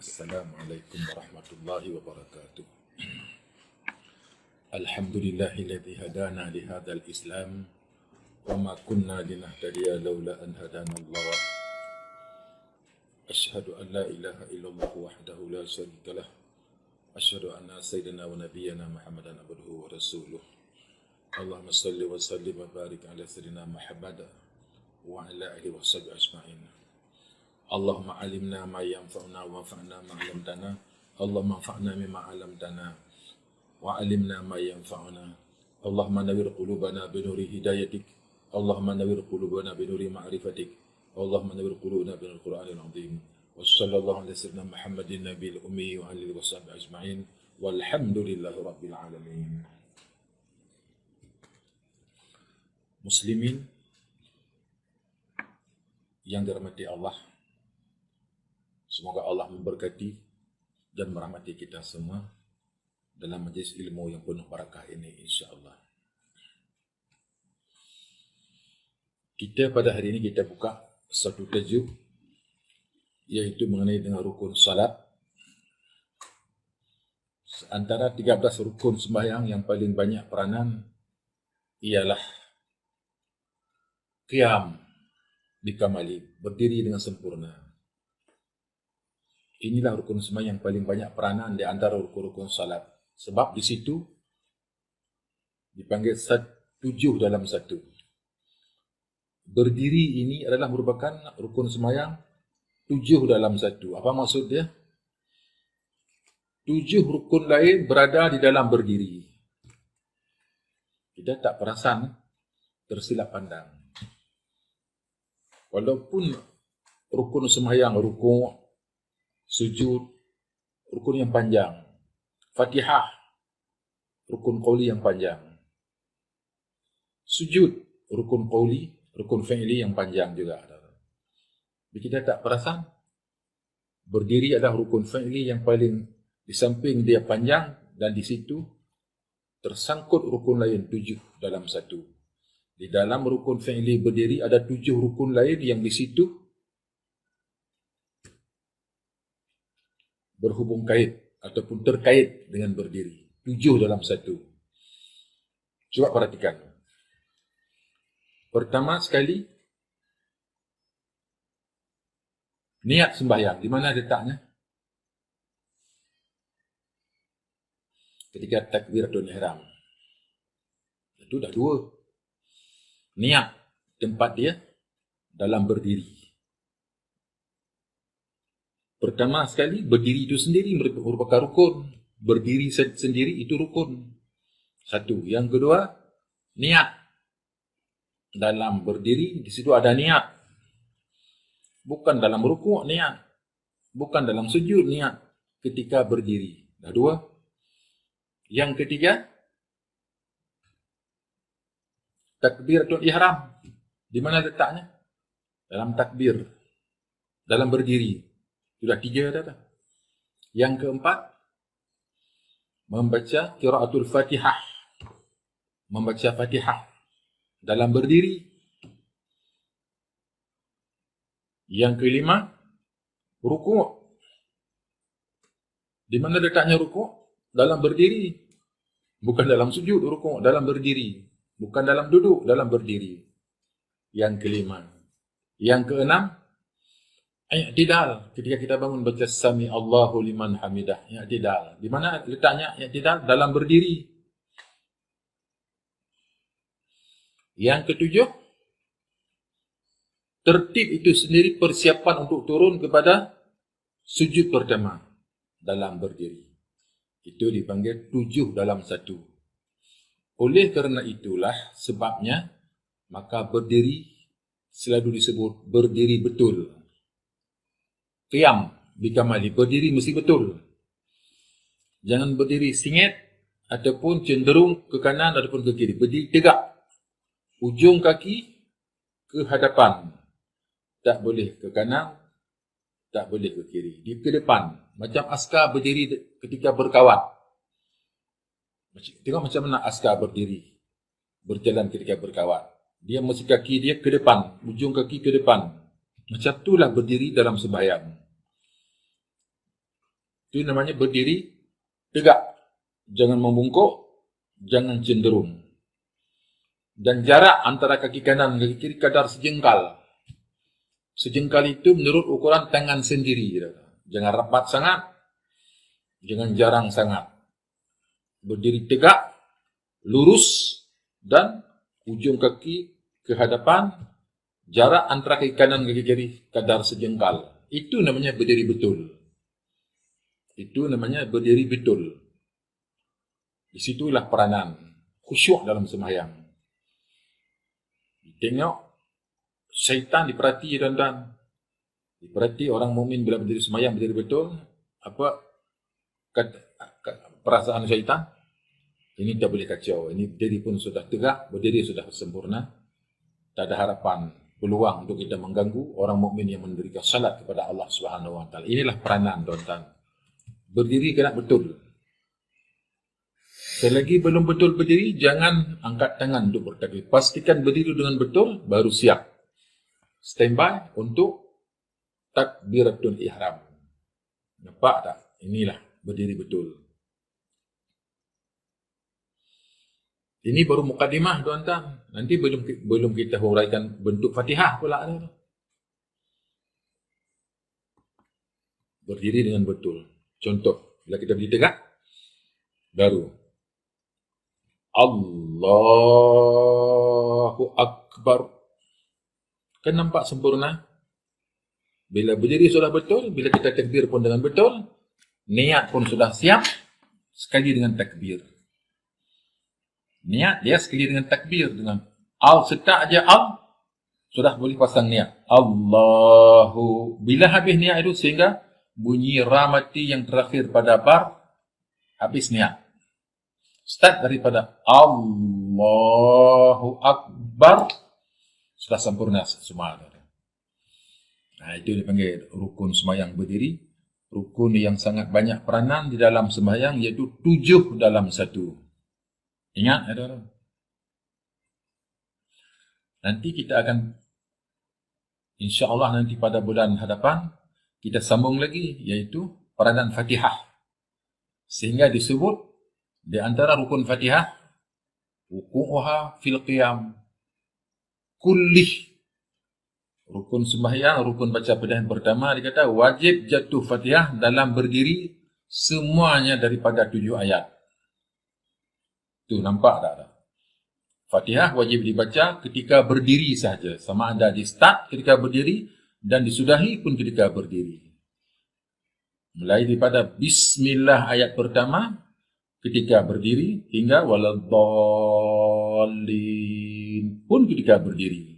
Assalamualaikum warahmatullahi wabarakatuh. Alhamdulillahilladzi hadana lihadzal Islam wa ma kunna linahtadiya laula an hadana Allah. Asyhadu an la ilaha illallah wahdahu la syarika lah. Asyhadu anna sayyidina wa nabiyyana Muhammadan abduhu wa rasuluh. Allahumma salli wa sallim wa barik ala sayyidina Muhammad wa ala alihi wa sahbihi ajma'in. Allahumma alimna ma yanfa'una wa anfa'na ma 'allamtana. Allahumma anfa'na mimma 'allamtana wa 'alimna ma yanfa'una. Allahumma nawwir qulubana bi nuri hidayatik. Allahumma nawwir qulubana bi nuri ma'rifatik. Allahumma nawwir qulubana bil Qur'anil 'azim. Wa sallallahu ala sayyidina Muhammadin nabiyil ummi wa alihi wa sahbihi ajma'in. Walhamdulillahi rabbil alamin. Muslimin yang dirahmati Allah, semoga Allah memberkati dan merahmati kita semua dalam majlis ilmu yang penuh barakah ini, insya-Allah. Kita pada hari ini kita buka satu tajuk, iaitu mengenai dengan rukun salat. Antara 13 rukun sembahyang yang paling banyak peranan ialah qiyam bikamali, berdiri dengan sempurna. Inilah rukun sembahyang yang paling banyak peranan di antara rukun-rukun salat. Sebab di situ dipanggil 7 dalam 1. Berdiri ini adalah merupakan rukun sembahyang 7 dalam 1. Apa maksud dia? 7 rukun lain berada di dalam berdiri. Kita tak perasan, tersilap pandang. Walaupun rukun sembahyang, rukun, sujud, rukun yang panjang. Fatihah, rukun qauli yang panjang. Sujud, rukun qauli, rukun fi'li yang panjang juga. Jadi kita tak perasan, berdiri adalah rukun fi'li yang paling di samping dia panjang, dan di situ tersangkut rukun lain 7 dalam 1. Di dalam rukun fi'li berdiri ada 7 rukun lain yang di situ berhubung kait ataupun terkait dengan berdiri. 7 dalam 1. Coba perhatikan. Pertama sekali, niat sembahyang. Di mana letaknya? Ketika takbiratul ihram. Itu dah 2. Niat tempat dia dalam berdiri. Pertama sekali, berdiri itu sendiri merupakan rukun. Berdiri sendiri itu rukun. 1. Yang kedua, niat. Dalam berdiri, di situ ada niat. Bukan dalam rukuk, niat. Bukan dalam sujud, niat. Ketika berdiri. Dah 2. Yang ketiga, takbiratul ihram. Di mana letaknya? Dalam takbir. Dalam berdiri. Sudah 3 dah. Yang keempat, membaca qiraatul Fatihah. Membaca Fatihah dalam berdiri. Yang kelima, rukuk. Di mana letaknya rukuk? Dalam berdiri. Bukan dalam sujud, rukuk dalam berdiri. Bukan dalam duduk, dalam berdiri. Yang kelima. Yang keenam, i'tidal. Ketika kita bangun baca Sami Allahu liman hamidah. I'tidal. Di mana letaknya i'tidal? Dalam berdiri. Yang ketujuh, tertib itu sendiri persiapan untuk turun kepada sujud pertama. Dalam berdiri. Itu dipanggil 7 dalam 1. Oleh kerana itulah sebabnya, maka berdiri selalu disebut berdiri betul. Qiyam bikamali, berdiri mesti betul. Jangan berdiri singit ataupun cenderung ke kanan ataupun ke kiri. Berdiri tegak. Ujung kaki ke hadapan. Tak boleh ke kanan, tak boleh ke kiri. Dia ke depan. Macam askar berdiri ketika berkawat. Tengok macam mana askar berdiri, berjalan ketika berkawat. Dia mesti kaki dia ke depan, ujung kaki ke depan. Macam itulah berdiri dalam sembahyang. Itu namanya berdiri tegak. Jangan membungkuk, jangan cenderung. Dan jarak antara kaki kanan dan kaki kiri kadar sejengkal. Sejengkal itu menurut ukuran tangan sendiri. Jangan rapat sangat, jangan jarang sangat. Berdiri tegak, lurus, dan ujung kaki ke hadapan, jarak antara kaki kanan dan kaki kiri kadar sejengkal. Itu namanya berdiri betul. Itu namanya berdiri betul. Disitulah peranan khusyuk dalam sembahyang. Tengok syaitan diperhati tuan-tuan. Diperhati orang mukmin bila berdiri sembahyang berdiri betul. Apa perasaan syaitan? Ini tak boleh kacau. Ini berdiri pun sudah tegak, berdiri sudah sempurna. Tak ada harapan, peluang untuk kita mengganggu orang mukmin yang mendirikan salat kepada Allah Subhanahu Wa Taala. Inilah peranan tuan-tuan. Berdiri kena betul. Selagi belum betul berdiri, jangan angkat tangan untuk bertakbir. Pastikan berdiri dengan betul, baru siap. Standby untuk takbiratul ihram. Nampak tak? Inilah berdiri betul. Ini baru mukadimah tuan-tuan. Nanti belum kita huraikan bentuk Fatihah pula. Berdiri dengan betul. Contoh, bila kita berdiri tegak, baru Allahu Akbar. Kan nampak sempurna? Bila berdiri sudah betul, bila kita takbir pun dengan betul, niat pun sudah siap, sekali dengan takbir. Niat dia sekali dengan takbir, dengan al, setak aja al, sudah boleh pasang niat. Allahu. Bila habis niat itu sehingga bunyi ra mati yang terakhir pada bar, habis niat. Start daripada Allahu Akbar, sudah sempurna semua. Nah, itu dipanggil rukun sembahyang berdiri. Rukun yang sangat banyak peranan di dalam sembahyang, iaitu 7 dalam 1. Ingat, ada. Nanti kita akan, insya-Allah nanti pada bulan hadapan, kita sambung lagi, iaitu peranan Fatihah. Sehingga disebut di antara rukun Fatihah, wuqu'uha fil qiyam kullih. Rukun sembahyang, rukun baca Fatihah pertama, dikata wajib jatuh Fatihah dalam berdiri semuanya daripada 7 ayat. Tu nampak tak? Fatihah wajib dibaca ketika berdiri sahaja. Sama ada di start ketika berdiri dan disudahi pun ketika berdiri. Mulai daripada Bismillah ayat pertama ketika berdiri hingga waladhdallin pun ketika berdiri.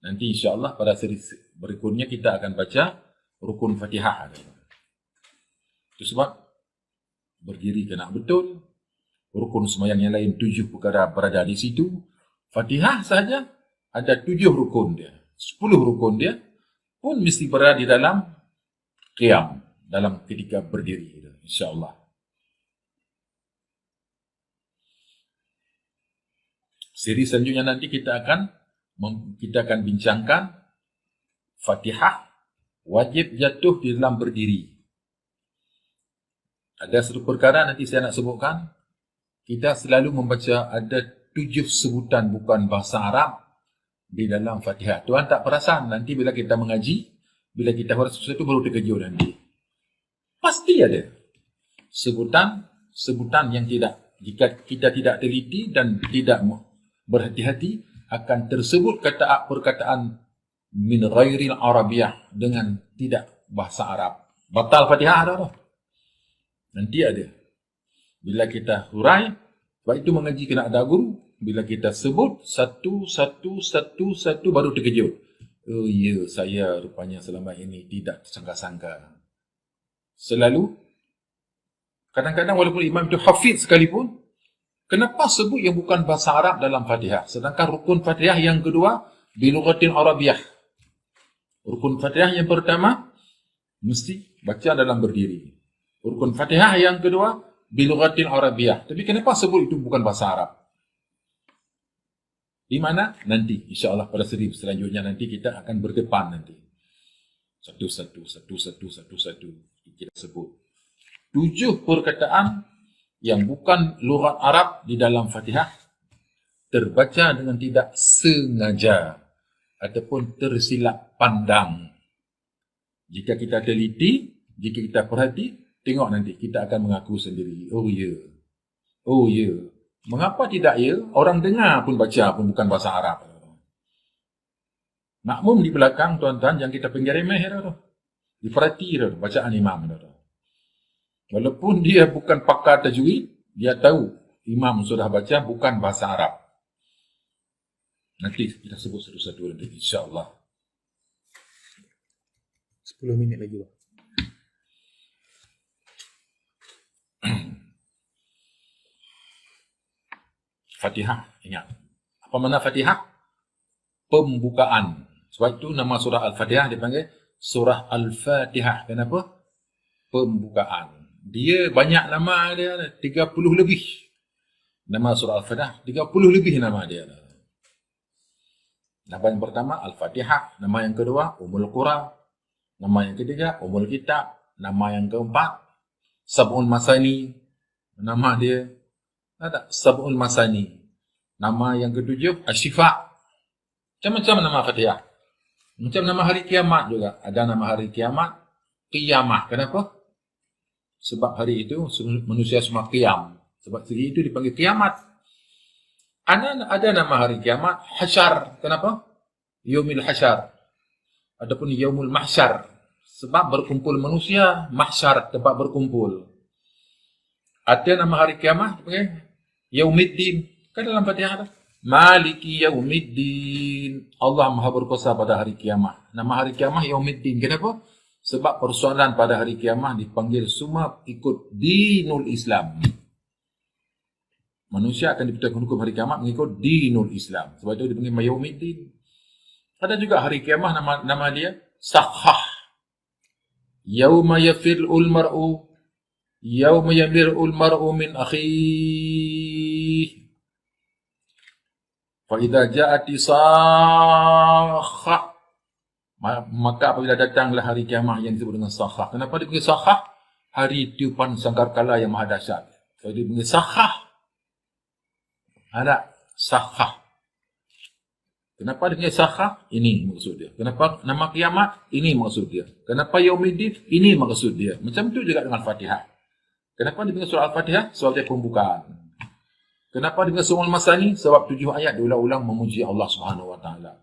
Nanti insya-Allah pada seri berikutnya kita akan baca rukun Fatihah. Itu sebab berdiri kena betul. Rukun sembahyang yang lain 7 perkara berada di situ. Fatihah saja ada 7 rukun dia. 10 rukun dia pun mesti berada di dalam qiyam, dalam ketika berdiri, insya-Allah. Seri selanjutnya nanti kita akan bincangkan Fatihah wajib jatuh di dalam berdiri. Ada satu perkara nanti saya nak sebutkan. Kita selalu membaca ada 7 sebutan bukan bahasa Arab di dalam Fatihah. Tuan tak perasan nanti bila kita mengaji, bila kita baca sesuatu baru terkejut nanti. Pasti ada sebutan yang tidak, jika kita tidak teliti dan tidak berhati-hati, akan tersebut perkataan min ghairil arabiyah, dengan tidak bahasa Arab. Batal Fatihah ada. Nanti ada. Bila kita hurai, sebab itu mengaji kena ada guru. Bila kita sebut satu baru terkejut. Oh ya, saya rupanya selama ini tidak sangka-sangka. Selalu, kadang-kadang walaupun imam itu hafiz sekalipun, kenapa sebut yang bukan bahasa Arab dalam Fatihah? Sedangkan rukun Fatihah yang kedua, bilughatin Arabiyah. Rukun Fatihah yang pertama, mesti baca dalam berdiri. Rukun Fatihah yang kedua, bilughatin Arabiyah. Tapi kenapa sebut itu bukan bahasa Arab? Di mana? Nanti, insya-Allah pada seri selanjutnya nanti kita akan berdepan nanti. Satu. Kita sebut. 7 perkataan yang bukan lughat Arab di dalam Fatihah terbaca dengan tidak sengaja ataupun tersilap pandang. Jika kita teliti, jika kita perhati, tengok nanti kita akan mengaku sendiri. Oh ya. Oh ya. Mengapa tidak ya? Orang dengar pun baca pun bukan bahasa Arab. Makmum di belakang tuan-tuan yang kita pinggir remeh tu. Diperhati tu bacaan imam tu. Walaupun dia bukan pakar tajwid, dia tahu imam sudah baca bukan bahasa Arab. Nanti kita sebut satu-satu nanti insya-Allah. 10 minit lagi, Pak. Fatihah, ingat. Apa makna Fatihah? Pembukaan. Sebab itu nama surah Al-Fatihah dipanggil surah Al-Fatihah. Kenapa? Pembukaan. Dia banyak nama dia, 30 lebih. Nama surah Al-Fatihah, 30 lebih nama dia. Nama yang pertama Al-Fatihah, nama yang kedua Ummul Qura, nama yang ketiga Ummul Kitab, nama yang keempat Sab'ul Masani, nama dia ada Sab'ul Masani. Nama yang ketujuh Asy-Syifa. Macam-macam nama Fatihah. Macam nama hari kiamat juga. Ada nama hari kiamat Qiyamah. Kenapa? Sebab hari itu manusia semua qiyam. Sebab hari itu dipanggil kiamat. Ada nama hari kiamat Hasyar. Kenapa? Yaumil Hasyar. Adapun Yaumul Mahsyar. Sebab berkumpul manusia, mahsyar tempat berkumpul. Ada nama hari kiamat dipanggil Yaumiddin. Kan dalam Fatihah ada Maliki Yaumiddin. Allah Maha berkuasa pada hari kiamat. Nama hari kiamat Yaumiddin. Kenapa? Sebab persoalan pada hari kiamat dipanggil semua ikut dinul Islam. Manusia akan diputuskan hukum hari kiamat mengikut dinul Islam. Sebab itu dipanggil Yaumiddin. Ada juga hari kiamat nama dia Sakhah. Yauma yafirul mar'u Yauma yamirul mar'u min akhih. Fa idza ja'ati sakhah. Maka apabila datanglah hari kiamat yang disebut dengan sakhah. Kenapa dipanggil sakhah? Hari tiupan sangkakala yang maha dahsyat. So dipanggil sakhah. Ada sakhah. Kenapa dipanggil sakhah? Ini maksud dia. Kenapa nama kiamat? Ini maksud dia. Kenapa Yaumiddin? Ini maksud dia. Macam itu juga dengan Fatihah. Kenapa dipanggil surah Al-Fatihah? Sebab dia pembukaan. Kenapa dipanggil surah Al-Masani? Sebab 7 ayat diulang-ulang memuji Allah Subhanahu Wa Taala.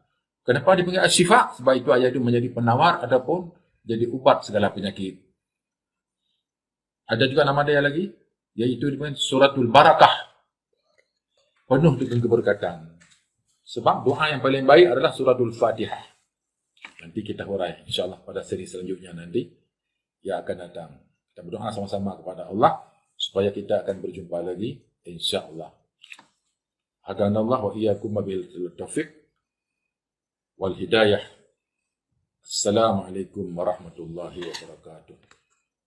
Kenapa dipanggil Asy-Syifa? Sebab itu ayat itu menjadi penawar ataupun jadi ubat segala penyakit. Ada juga nama dia lagi, iaitu dipanggil Suratul Barakah. Penuh dengan keberkatan. Sebab doa yang paling baik adalah Suratul Fatihah. Nanti kita hurai insya-Allah pada seri selanjutnya nanti yang akan datang. Kita berdoa sama-sama kepada Allah supaya kita akan berjumpa lagi insya-Allah. Hadanallahu wa iyyakum bil taufiq wal hidayah. Assalamualaikum warahmatullahi wabarakatuh.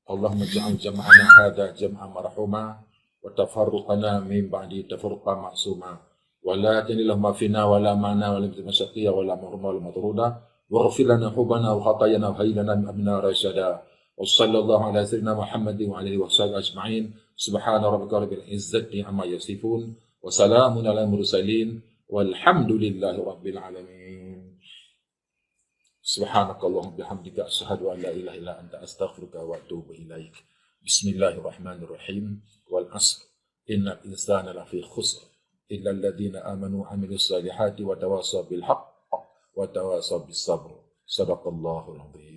Allahumma ja'al jam'ana hadha jam'an marhuma wa tafarruqana min ba'di tafarruqan ma'suma wa la tanillahu ma fina wa la ma'na wa la masyaqiya wa la mahrum wa la matruda waghfir lana hubana wa khatayana wa hayyana min amna rasyada. Wa sallallahu ala sayyidina Muhammadin wa alihi wa sahbihi ajma'in. Subhana rabbika rabbil izzati amma yasifun wa salamun ala mursalin walhamdulillahi rabbil alamin. Subhanakallahumma bihamdika asyhadu an la ilaha illa anta astaghfiruka wa atubu ilaik. Bismillahirrahmanirrahim. Wal 'asr innal insana lafi khusr illa alladhina amanu wa 'amilus salihati wa tawasaw bil haqq wa tawasaw bis sabr. Shadaqallahul 'azim.